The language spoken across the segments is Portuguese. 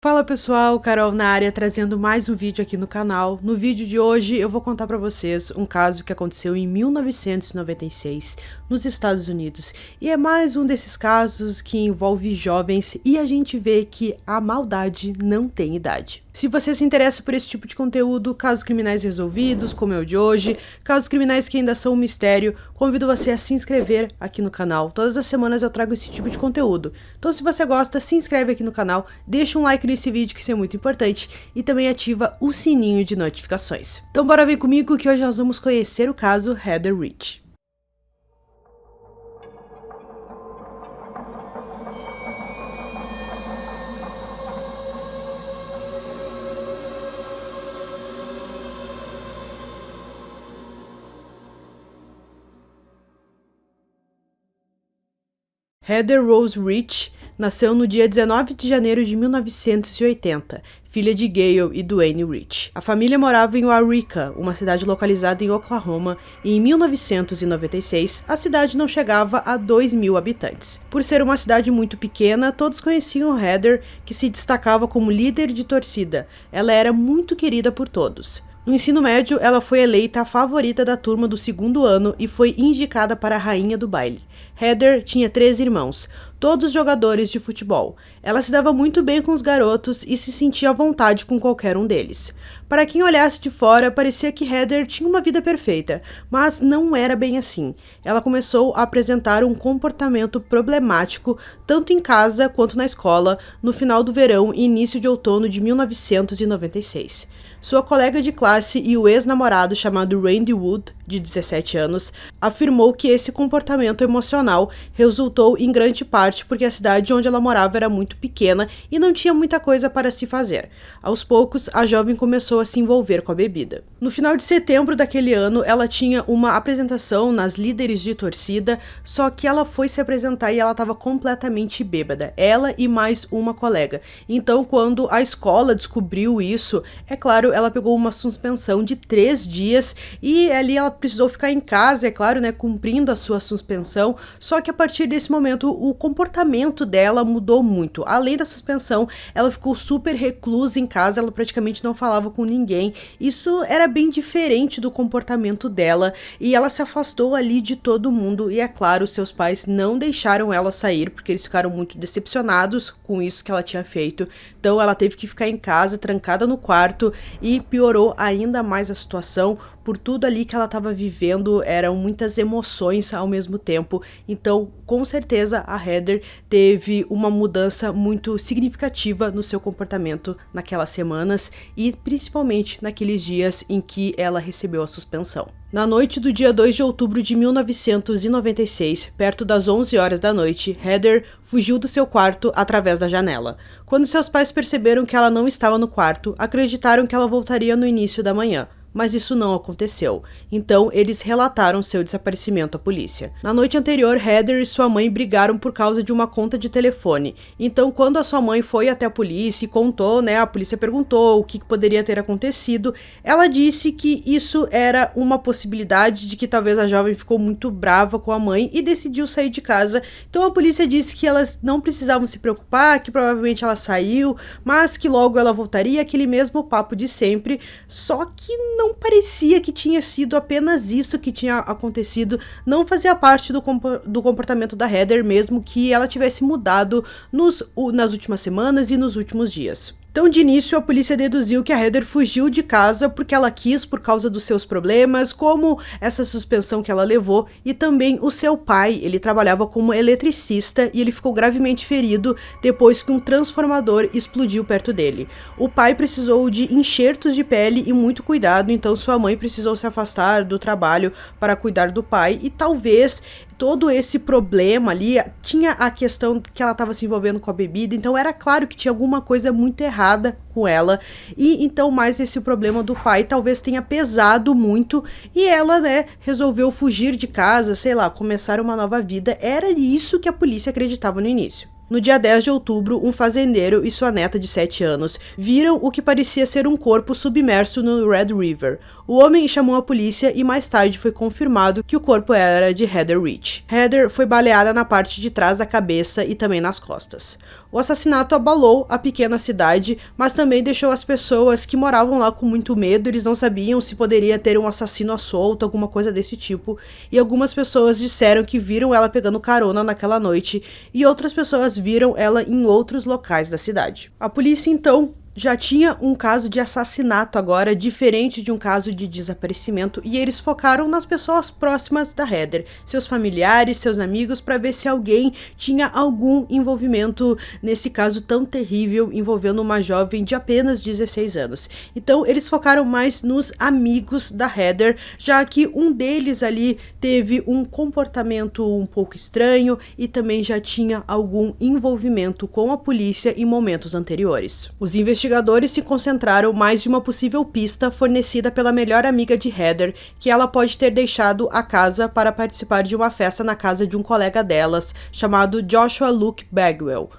Fala pessoal, Carol na área trazendo mais um vídeo aqui no canal. No vídeo de hoje eu vou contar pra vocês um caso que aconteceu em 1996 nos Estados Unidos. E é mais um desses casos que envolve jovens e a gente vê que a maldade não tem idade. Se você se interessa por esse tipo de conteúdo, casos criminais resolvidos, como é o de hoje, casos criminais que ainda são um mistério, convido você a se inscrever aqui no canal. Todas as semanas eu trago esse tipo de conteúdo. Então se você gosta, se inscreve aqui no canal, deixa um like nesse vídeo que isso é muito importante e também ativa o sininho de notificações. Então bora ver comigo que hoje nós vamos conhecer o caso Heather Rich. Heather Rose Rich nasceu no dia 19 de janeiro de 1980, filha de Gayle e Duane Rich. A família morava em Waurika, uma cidade localizada em Oklahoma, e em 1996 a cidade não chegava a 2.000 habitantes. Por ser uma cidade muito pequena, todos conheciam Heather, que se destacava como líder de torcida. Ela era muito querida por todos. No ensino médio, ela foi eleita a favorita da turma do segundo ano e foi indicada para a rainha do baile. Heather tinha 3 irmãos, todos jogadores de futebol. Ela se dava muito bem com os garotos e se sentia à vontade com qualquer um deles. Para quem olhasse de fora, parecia que Heather tinha uma vida perfeita, mas não era bem assim. Ela começou a apresentar um comportamento problemático, tanto em casa quanto na escola, no final do verão e início de outono de 1996. Sua colega de classe e o ex-namorado chamado Randy Wood, de 17 anos, afirmou que esse comportamento emocional resultou em grande parte porque a cidade onde ela morava era muito pequena e não tinha muita coisa para se fazer. Aos poucos, a jovem começou a se envolver com a bebida. No final de setembro daquele ano, ela tinha uma apresentação nas líderes de torcida, só que ela foi se apresentar e ela estava completamente bêbada, ela e mais uma colega. Então, quando a escola descobriu isso, é claro, ela pegou uma suspensão de 3 dias e ali ela precisou ficar em casa, é claro, né, cumprindo a sua suspensão, só que a partir desse momento o comportamento dela mudou muito. Além da suspensão, ela ficou super reclusa em casa, ela praticamente não falava com ninguém. Isso era bem diferente do comportamento dela e ela se afastou ali de todo mundo e, é claro, seus pais não deixaram ela sair porque eles ficaram muito decepcionados com isso que ela tinha feito. Então ela teve que ficar em casa, trancada no quarto, e piorou ainda mais a situação. Por tudo ali que ela estava vivendo, eram muitas emoções ao mesmo tempo. Então, com certeza, a Heather teve uma mudança muito significativa no seu comportamento naquelas semanas e principalmente naqueles dias em que ela recebeu a suspensão. Na noite do dia 2 de outubro de 1996, perto das 11 horas da noite, Heather fugiu do seu quarto através da janela. Quando seus pais perceberam que ela não estava no quarto, acreditaram que ela voltaria no início da manhã. Mas isso não aconteceu. Então, eles relataram seu desaparecimento à polícia. Na noite anterior, Heather e sua mãe brigaram por causa de uma conta de telefone. Então, quando a sua mãe foi até a polícia e contou, né, a polícia perguntou o que poderia ter acontecido, ela disse que isso era uma possibilidade de que talvez a jovem ficou muito brava com a mãe e decidiu sair de casa. Então, a polícia disse que elas não precisavam se preocupar, que provavelmente ela saiu, mas que logo ela voltaria, aquele mesmo papo de sempre, só que não parecia que tinha sido apenas isso que tinha acontecido, não fazia parte do comportamento da Heather, mesmo que ela tivesse mudado nas últimas semanas e nos últimos dias. Então, de início, a polícia deduziu que a Heather fugiu de casa porque ela quis, por causa dos seus problemas, como essa suspensão que ela levou, e também o seu pai, ele trabalhava como eletricista e ele ficou gravemente ferido depois que um transformador explodiu perto dele. O pai precisou de enxertos de pele e muito cuidado, então sua mãe precisou se afastar do trabalho para cuidar do pai, e talvez todo esse problema ali, tinha a questão que ela estava se envolvendo com a bebida, então era claro que tinha alguma coisa muito errada com ela, e então mais esse problema do pai talvez tenha pesado muito, e ela, né, resolveu fugir de casa, sei lá, começar uma nova vida. Era isso que a polícia acreditava no início. No dia 10 de outubro, um fazendeiro e sua neta de 7 anos viram o que parecia ser um corpo submerso no Red River. O homem chamou a polícia e mais tarde foi confirmado que o corpo era de Heather Rich. Heather foi baleada na parte de trás da cabeça e também nas costas. O assassinato abalou a pequena cidade, mas também deixou as pessoas que moravam lá com muito medo. Eles não sabiam se poderia ter um assassino à solta, alguma coisa desse tipo. E algumas pessoas disseram que viram ela pegando carona naquela noite, e outras pessoas viram ela em outros locais da cidade. A polícia, então, já tinha um caso de assassinato agora, diferente de um caso de desaparecimento, e eles focaram nas pessoas próximas da Heather, seus familiares, seus amigos, para ver se alguém tinha algum envolvimento nesse caso tão terrível envolvendo uma jovem de apenas 16 anos. Então eles focaram mais nos amigos da Heather, já que um deles ali teve um comportamento um pouco estranho e também já tinha algum envolvimento com a polícia em momentos anteriores. Os investigadores se concentraram mais de uma possível pista fornecida pela melhor amiga de Heather, que ela pode ter deixado a casa para participar de uma festa na casa de um colega delas, chamado Joshua Luke Bagwell.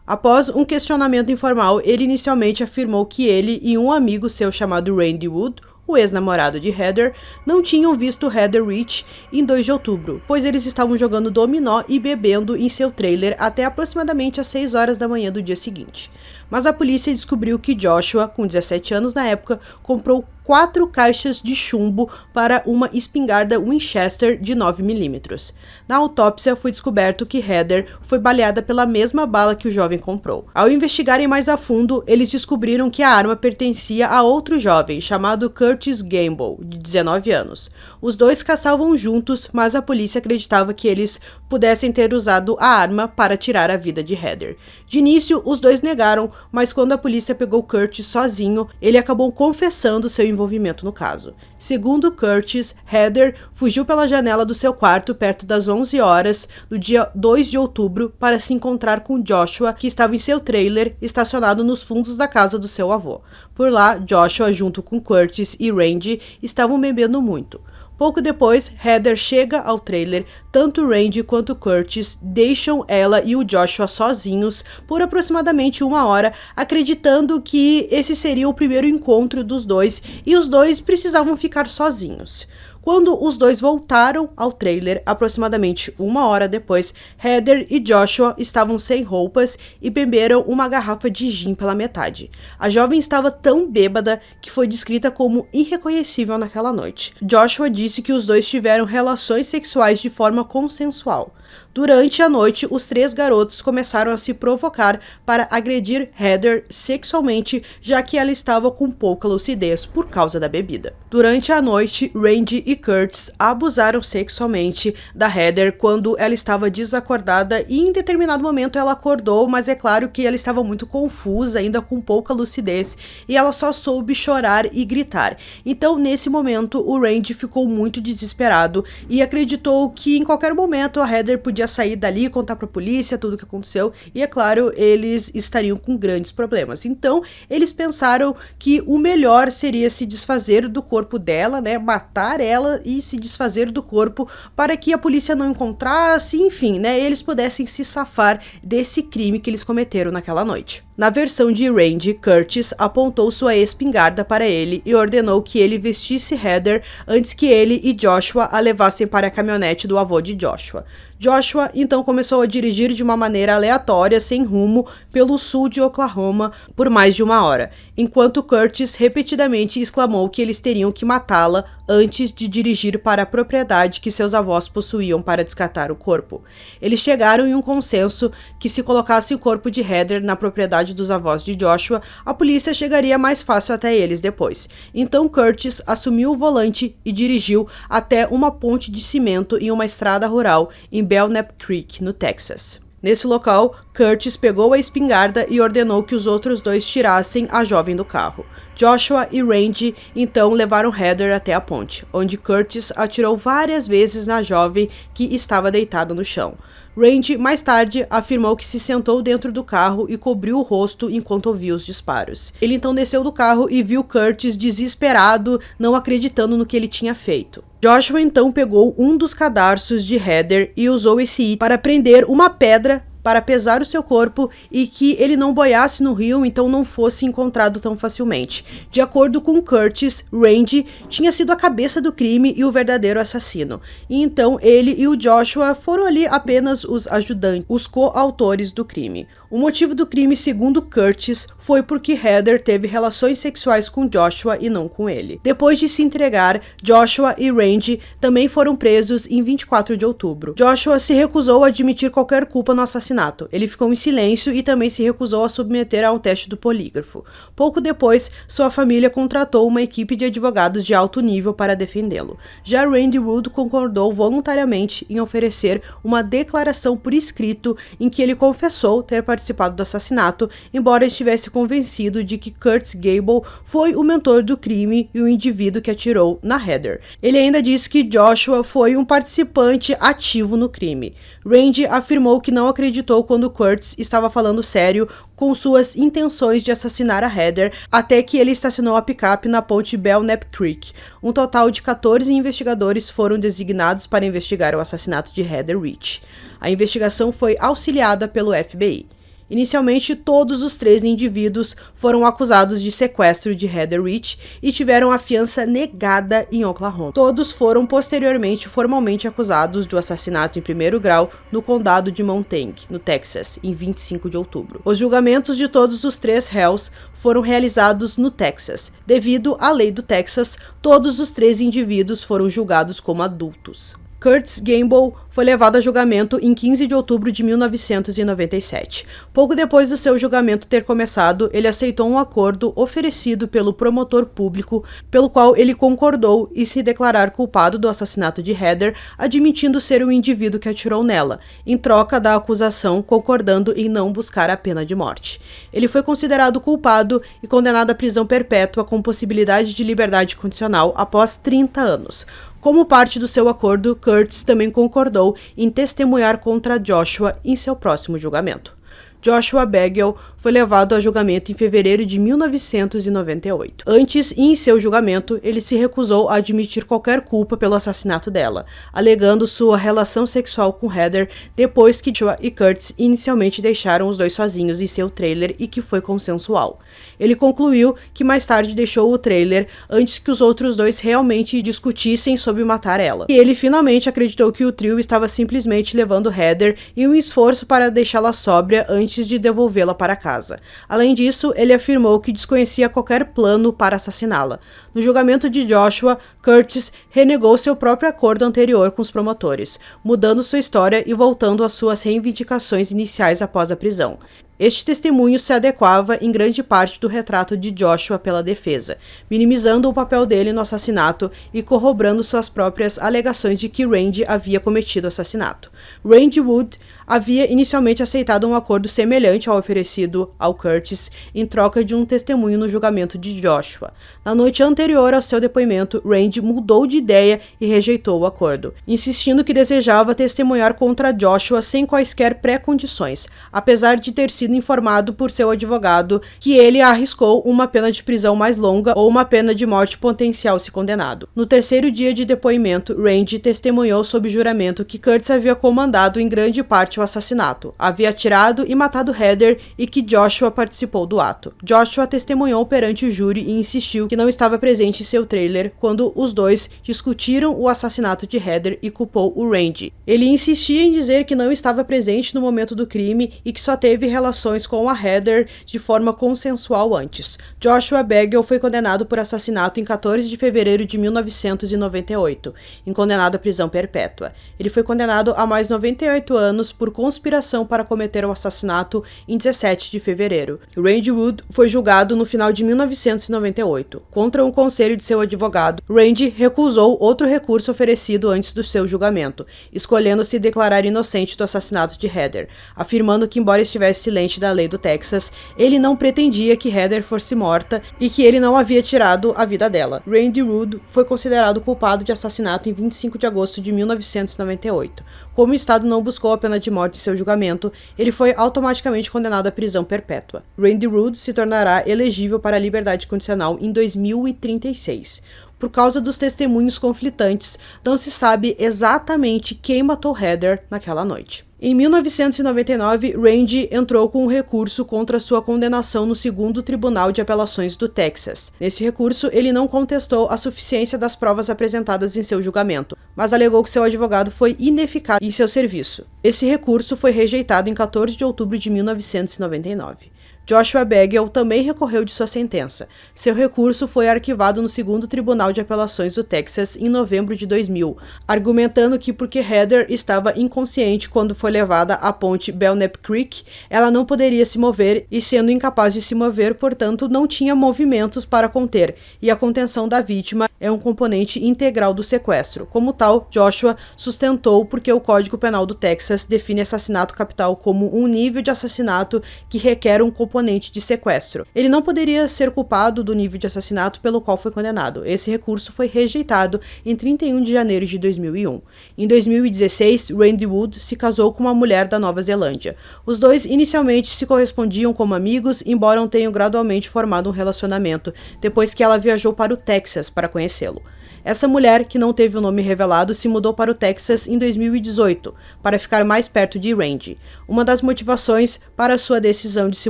Após um questionamento informal, ele inicialmente afirmou que ele e um amigo seu chamado Randy Wood, o ex-namorado de Heather, não tinham visto Heather Rich em 2 de outubro, pois eles estavam jogando dominó e bebendo em seu trailer até aproximadamente às 6 horas da manhã do dia seguinte. Mas a polícia descobriu que Joshua, com 17 anos na época, comprou 4 caixas de chumbo para uma espingarda Winchester de 9mm. Na autópsia foi descoberto que Heather foi baleada pela mesma bala que o jovem comprou. Ao investigarem mais a fundo, eles descobriram que a arma pertencia a outro jovem, chamado Curtis Gamble, de 19 anos. Os dois caçavam juntos, mas a polícia acreditava que eles pudessem ter usado a arma para tirar a vida de Heather. De início, os dois negaram, mas quando a polícia pegou Curtis sozinho, ele acabou confessando seu envolvimento no caso. Segundo Curtis, Heather fugiu pela janela do seu quarto perto das 11 horas do dia 2 de outubro para se encontrar com Joshua, que estava em seu trailer estacionado nos fundos da casa do seu avô. Por lá, Joshua, junto com Curtis e Randy, estavam bebendo muito. Pouco depois, Heather chega ao trailer, tanto Randy quanto Curtis deixam ela e o Joshua sozinhos por aproximadamente 1 hora, acreditando que esse seria o primeiro encontro dos dois e os dois precisavam ficar sozinhos. Quando os dois voltaram ao trailer, aproximadamente 1 hora depois, Heather e Joshua estavam sem roupas e beberam uma garrafa de gin pela metade. A jovem estava tão bêbada que foi descrita como irreconhecível naquela noite. Joshua disse que os dois tiveram relações sexuais de forma consensual. Durante a noite, os 3 garotos começaram a se provocar para agredir Heather sexualmente, já que ela estava com pouca lucidez por causa da bebida. Durante a noite, Randy e Curtis abusaram sexualmente da Heather quando ela estava desacordada e em determinado momento ela acordou, mas é claro que ela estava muito confusa, ainda com pouca lucidez, e ela só soube chorar e gritar. Então, nesse momento, o Randy ficou muito desesperado e acreditou que em qualquer momento a Heather podia sair dali e contar pra polícia tudo o que aconteceu, e é claro, eles estariam com grandes problemas. Então, eles pensaram que o melhor seria se desfazer do corpo dela, né, matar ela e se desfazer do corpo para que a polícia não encontrasse, enfim, né, eles pudessem se safar desse crime que eles cometeram naquela noite. Na versão de Randy, Curtis apontou sua espingarda para ele e ordenou que ele vestisse Heather antes que ele e Joshua a levassem para a caminhonete do avô de Joshua. Joshua então começou a dirigir de uma maneira aleatória, sem rumo, pelo sul de Oklahoma por mais de 1 hora, enquanto Curtis repetidamente exclamou que eles teriam que matá-la antes de dirigir para a propriedade que seus avós possuíam para descartar o corpo. Eles chegaram em um consenso que se colocasse o corpo de Heather na propriedade dos avós de Joshua, a polícia chegaria mais fácil até eles depois. Então Curtis assumiu o volante e dirigiu até uma ponte de cimento em uma estrada rural em Belknap Creek, no Texas. Nesse local, Curtis pegou a espingarda e ordenou que os outros 2 tirassem a jovem do carro. Joshua e Randy então levaram Heather até a ponte, onde Curtis atirou várias vezes na jovem que estava deitada no chão. Randy, mais tarde, afirmou que se sentou dentro do carro e cobriu o rosto enquanto ouvia os disparos. Ele então desceu do carro e viu Curtis desesperado, não acreditando no que ele tinha feito. Joshua então pegou um dos cadarços de Heather e usou esse item para prender uma pedra para pesar o seu corpo e que ele não boiasse no rio, então não fosse encontrado tão facilmente. De acordo com Curtis, Randy tinha sido a cabeça do crime e o verdadeiro assassino. E então ele e o Joshua foram ali apenas os ajudantes, os coautores do crime. O motivo do crime, segundo Curtis, foi porque Heather teve relações sexuais com Joshua e não com ele. Depois de se entregar, Joshua e Randy também foram presos em 24 de outubro. Joshua se recusou a admitir qualquer culpa no assassinato. Ele ficou em silêncio e também se recusou a submeter ao teste do polígrafo. Pouco depois, sua família contratou uma equipe de advogados de alto nível para defendê-lo. Já Randy Wood concordou voluntariamente em oferecer uma declaração por escrito em que ele confessou ter participado do assassinato, embora estivesse convencido de que Curtis Gable foi o mentor do crime e o indivíduo que atirou na Heather. Ele ainda disse que Joshua foi um participante ativo no crime. Randy afirmou que não acreditou quando Curtis estava falando sério com suas intenções de assassinar a Heather até que ele estacionou a picape na ponte Belknap Creek. Um total de 14 investigadores foram designados para investigar o assassinato de Heather Rich. A investigação foi auxiliada pelo FBI. Inicialmente, todos os 13 indivíduos foram acusados de sequestro de Heather Rich e tiveram a fiança negada em Oklahoma. Todos foram posteriormente formalmente acusados do assassinato em primeiro grau no condado de Montague, no Texas, em 25 de outubro. Os julgamentos de todos os 3 réus foram realizados no Texas. Devido à lei do Texas, todos os 13 indivíduos foram julgados como adultos. Curtis Gable foi levado a julgamento em 15 de outubro de 1997. Pouco depois do seu julgamento ter começado, ele aceitou um acordo oferecido pelo promotor público, pelo qual ele concordou em se declarar culpado do assassinato de Heather, admitindo ser o indivíduo que atirou nela, em troca da acusação concordando em não buscar a pena de morte. Ele foi considerado culpado e condenado à prisão perpétua com possibilidade de liberdade condicional após 30 anos. Como parte do seu acordo, Curtis também concordou em testemunhar contra Joshua em seu próximo julgamento. Joshua Bagel foi levado a julgamento em fevereiro de 1998. Antes e em seu julgamento, ele se recusou a admitir qualquer culpa pelo assassinato dela, alegando sua relação sexual com Heather depois que Joshua e Curtis inicialmente deixaram os dois sozinhos em seu trailer e que foi consensual. Ele concluiu que mais tarde deixou o trailer antes que os outros dois realmente discutissem sobre matar ela. E ele finalmente acreditou que o trio estava simplesmente levando Heather em um esforço para deixá-la sóbria antes de devolvê-la para casa. Além disso, ele afirmou que desconhecia qualquer plano para assassiná-la. No julgamento de Joshua, Curtis renegou seu próprio acordo anterior com os promotores, mudando sua história e voltando às suas reivindicações iniciais após a prisão. Este testemunho se adequava em grande parte do retrato de Joshua pela defesa, minimizando o papel dele no assassinato e corroborando suas próprias alegações de que Randy havia cometido o assassinato. Randy Wood havia inicialmente aceitado um acordo semelhante ao oferecido ao Curtis em troca de um testemunho no julgamento de Joshua. Na noite anterior ao seu depoimento, Randy mudou de ideia e rejeitou o acordo, insistindo que desejava testemunhar contra Joshua sem quaisquer pré-condições, apesar de ter sido informado por seu advogado que ele arriscou uma pena de prisão mais longa ou uma pena de morte potencial se condenado. No terceiro dia de depoimento, Randy testemunhou sob juramento que Curtis havia comandado em grande parte o assassinato, havia atirado e matado Heather e que Joshua participou do ato. Joshua testemunhou perante o júri e insistiu que não estava presente em seu trailer quando os dois discutiram o assassinato de Heather e culpou o Randy. Ele insistia em dizer que não estava presente no momento do crime e que só teve relações com a Heather de forma consensual antes. Joshua Bagel foi condenado por assassinato em 14 de fevereiro de 1998, e condenado à prisão perpétua. Ele foi condenado a mais 98 anos por conspiração para cometer o assassinato em 17 de fevereiro. Randy Wood foi julgado no final de 1998. Contra um conselho de seu advogado, Randy recusou outro recurso oferecido antes do seu julgamento, escolhendo se declarar inocente do assassinato de Heather, afirmando que, embora estivesse ciente da lei do Texas, ele não pretendia que Heather fosse morta e que ele não havia tirado a vida dela. Randy Wood foi considerado culpado de assassinato em 25 de agosto de 1998. Como o Estado não buscou a pena de morte em seu julgamento, ele foi automaticamente condenado à prisão perpétua. Randy Wood se tornará elegível para a liberdade condicional em 2036. Por causa dos testemunhos conflitantes, não se sabe exatamente quem matou Heather naquela noite. Em 1999, Randy entrou com um recurso contra sua condenação no 2º Tribunal de Apelações do Texas. Nesse recurso, ele não contestou a suficiência das provas apresentadas em seu julgamento, mas alegou que seu advogado foi ineficaz em seu serviço. Esse recurso foi rejeitado em 14 de outubro de 1999. Joshua Bagel também recorreu de sua sentença. Seu recurso foi arquivado no 2º Tribunal de Apelações do Texas em novembro de 2000, argumentando que porque Heather estava inconsciente quando foi levada à ponte Belknap Creek, ela não poderia se mover e, sendo incapaz de se mover, portanto, não tinha movimentos para conter, e a contenção da vítima é um componente integral do sequestro. Como tal, Joshua sustentou porque o Código Penal do Texas define assassinato capital como um nível de assassinato que requer um componente de sequestro. Ele não poderia ser culpado do nível de assassinato pelo qual foi condenado. Esse recurso foi rejeitado em 31 de janeiro de 2001. Em 2016, Randy Wood se casou com uma mulher da Nova Zelândia. Os dois inicialmente se correspondiam como amigos, embora tenham gradualmente formado um relacionamento, depois que ela viajou para o Texas para conhecê-lo. Essa mulher, que não teve o nome revelado, se mudou para o Texas em 2018, para ficar mais perto de Randy. Uma das motivações para sua decisão de se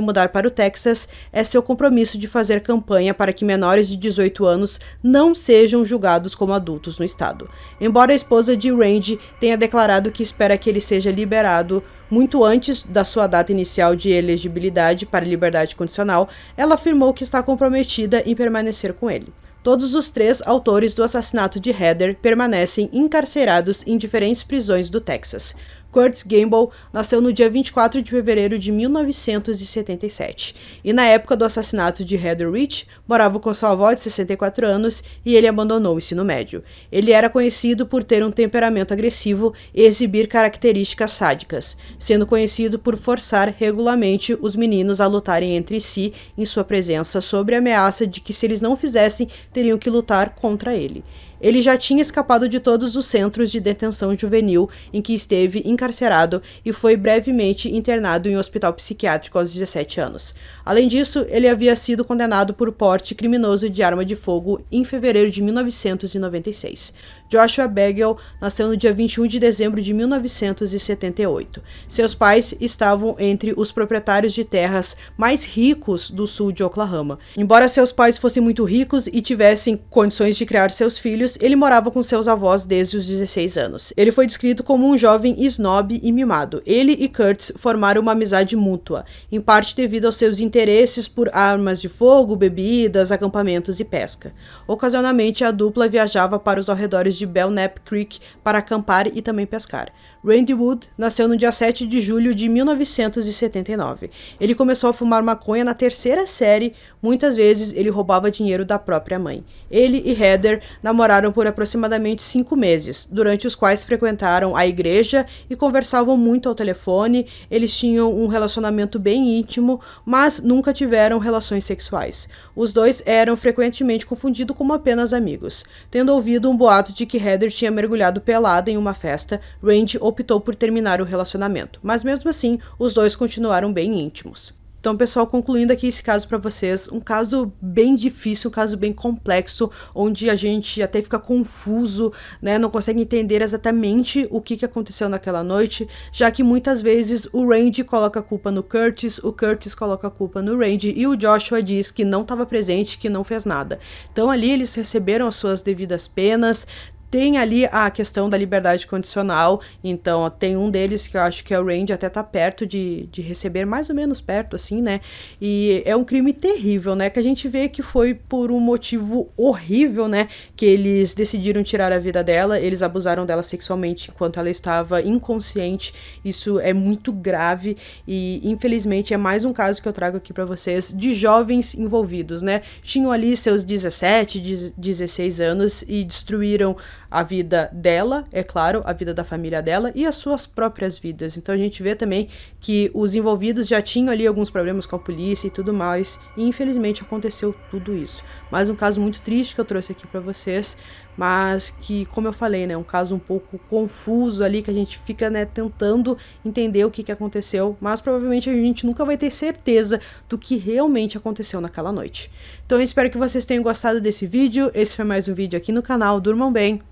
mudar para o Texas é seu compromisso de fazer campanha para que menores de 18 anos não sejam julgados como adultos no estado. Embora a esposa de Randy tenha declarado que espera que ele seja liberado muito antes da sua data inicial de elegibilidade para liberdade condicional, ela afirmou que está comprometida em permanecer com ele. Todos os 3 autores do assassinato de Heather permanecem encarcerados em diferentes prisões do Texas. Curtis Gamble nasceu no dia 24 de fevereiro de 1977 e, na época do assassinato de Heather Rich, morava com sua avó de 64 anos e ele abandonou o ensino médio. Ele era conhecido por ter um temperamento agressivo e exibir características sádicas, sendo conhecido por forçar regularmente os meninos a lutarem entre si em sua presença, sob a ameaça de que, se eles não fizessem, teriam que lutar contra ele. Ele já tinha escapado de todos os centros de detenção juvenil em que esteve encarcerado e foi brevemente internado em um hospital psiquiátrico aos 17 anos. Além disso, ele havia sido condenado por porte criminoso de arma de fogo em fevereiro de 1996. Joshua Bagel nasceu no dia 21 de dezembro de 1978. Seus pais estavam entre os proprietários de terras mais ricos do sul de Oklahoma. Embora seus pais fossem muito ricos e tivessem condições de criar seus filhos, ele morava com seus avós desde os 16 anos. Ele foi descrito como um jovem snob e mimado. Ele e Curtis formaram uma amizade mútua, em parte devido aos seus interesses por armas de fogo, bebidas, acampamentos e pesca. Ocasionalmente, a dupla viajava para os arredores de Belknap Creek para acampar e também pescar. Randy Wood nasceu no dia 7 de julho de 1979. Ele começou a fumar maconha na 3ª série, muitas vezes ele roubava dinheiro da própria mãe. Ele e Heather namoraram por aproximadamente 5 meses, durante os quais frequentaram a igreja e conversavam muito ao telefone. Eles tinham um relacionamento bem íntimo, mas nunca tiveram relações sexuais. Os dois eram frequentemente confundidos como apenas amigos. Tendo ouvido um boato de que Heather tinha mergulhado pelada em uma festa, Randy optou por terminar o relacionamento, mas mesmo assim, os dois continuaram bem íntimos. Então, pessoal, concluindo aqui esse caso para vocês, um caso bem difícil, um caso bem complexo, onde a gente até fica confuso, né, não consegue entender exatamente o que aconteceu naquela noite, já que muitas vezes o Randy coloca a culpa no Curtis, o Curtis coloca a culpa no Randy e o Joshua diz que não estava presente, que não fez nada. Então, ali eles receberam as suas devidas penas. Tem ali a questão da liberdade condicional, então tem um deles que eu acho que é o Randy, até tá perto de receber, mais ou menos perto, assim, né? E é um crime terrível, né? Que a gente vê que foi por um motivo horrível, né? Que eles decidiram tirar a vida dela, eles abusaram dela sexualmente enquanto ela estava inconsciente. Isso é muito grave e, infelizmente, é mais um caso que eu trago aqui pra vocês de jovens envolvidos, né? Tinham ali seus 17, 16 anos e destruíram a vida dela, é claro, a vida da família dela e as suas próprias vidas. Então a gente vê também que os envolvidos já tinham ali alguns problemas com a polícia e tudo mais, e infelizmente aconteceu tudo isso. Mais um caso muito triste que eu trouxe aqui pra vocês, mas que, como eu falei, né, é um caso um pouco confuso ali, que a gente fica, né, tentando entender o que aconteceu, mas provavelmente a gente nunca vai ter certeza do que realmente aconteceu naquela noite. Então eu espero que vocês tenham gostado desse vídeo. Esse foi mais um vídeo aqui no canal. Durmam bem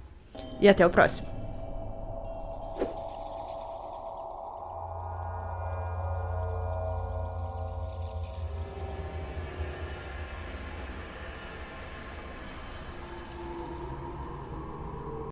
e até o próximo.